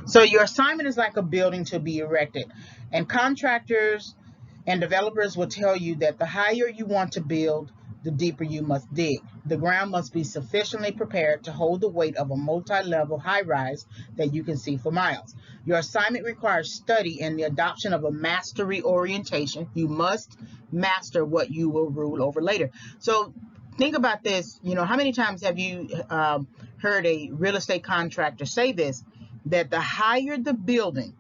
So your assignment is like a building to be erected, and contractors and developers will tell you that the higher you want to build, the deeper you must dig. The ground must be sufficiently prepared to hold the weight of a multi-level high-rise that you can see for miles. Your assignment requires study and the adoption of a mastery orientation. You must master what you will rule over later. So think about this. You know, how many times have you heard a real estate contractor say this, that the higher the building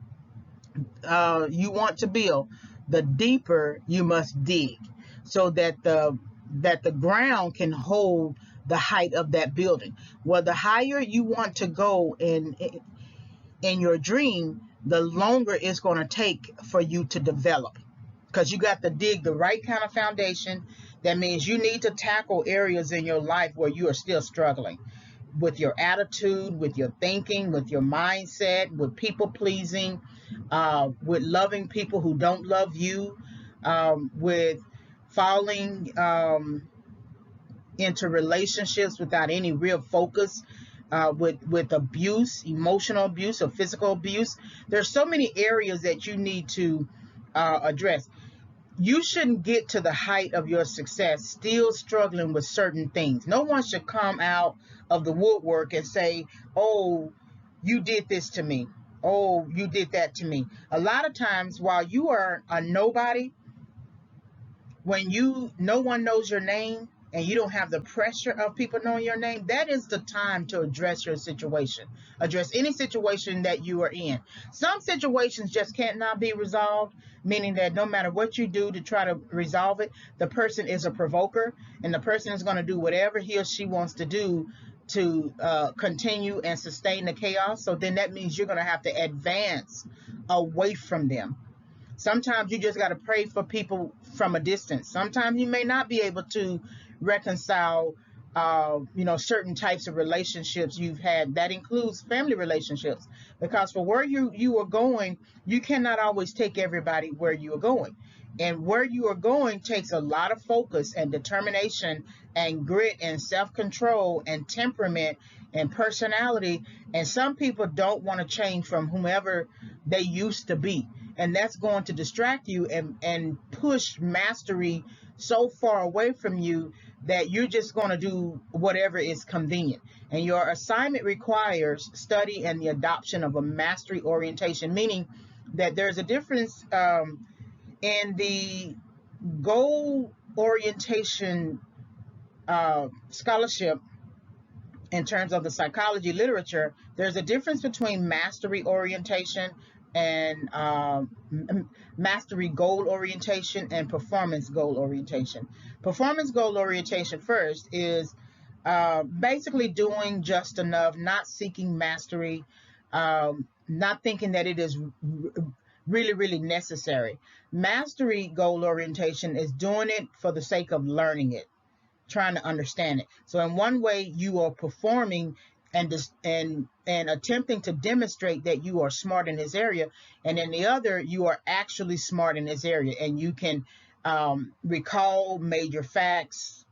you want to build, the deeper you must dig, so that the ground can hold the height of that building. Well, the higher you want to go in your dream, the longer it's going to take for you to develop, because you got to dig the right kind of foundation. That means you need to tackle areas in your life where you are still struggling with your attitude, with your thinking, with your mindset, with people pleasing, with loving people who don't love you, with falling into relationships without any real focus, with abuse, emotional abuse or physical abuse. There's so many areas that you need to address. You shouldn't get to the height of your success still struggling with certain things. No one should come out of the woodwork and say, oh, you did this to me. Oh, you did that to me. A lot of times while you are a nobody, when no one knows your name and you don't have the pressure of people knowing your name, that is the time to address your situation. Address any situation that you are in. Some situations just cannot be resolved, meaning that no matter what you do to try to resolve it, the person is a provoker, and the person is going to do whatever he or she wants to do to continue and sustain the chaos. So then that means you're going to have to advance away from them. Sometimes you just got to pray for people from a distance. Sometimes you may not be able to reconcile, certain types of relationships you've had. That includes family relationships, because for where you are going, you cannot always take everybody where you are going. And where you are going takes a lot of focus and determination and grit and self-control and temperament and personality. And some people don't want to change from whomever they used to be. And that's going to distract you and push mastery so far away from you that you're just going to do whatever is convenient. And your assignment requires study and the adoption of a mastery orientation, meaning that there's a difference in the goal orientation scholarship. In terms of the psychology literature, there's a difference between mastery orientation and mastery goal orientation and performance goal orientation. Performance goal orientation first is basically doing just enough, not seeking mastery, not thinking that it is really necessary. Mastery goal orientation is doing it for the sake of learning it, trying to understand it. So in one way you are performing and attempting to demonstrate that you are smart in this area, and in the other you are actually smart in this area, and you can recall major facts,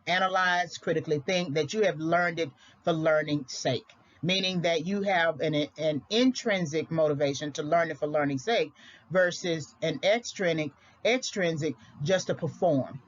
analyze, critically think, that you have learned it for learning's sake, meaning that you have an intrinsic motivation to learn it for learning's sake versus an extrinsic just to perform.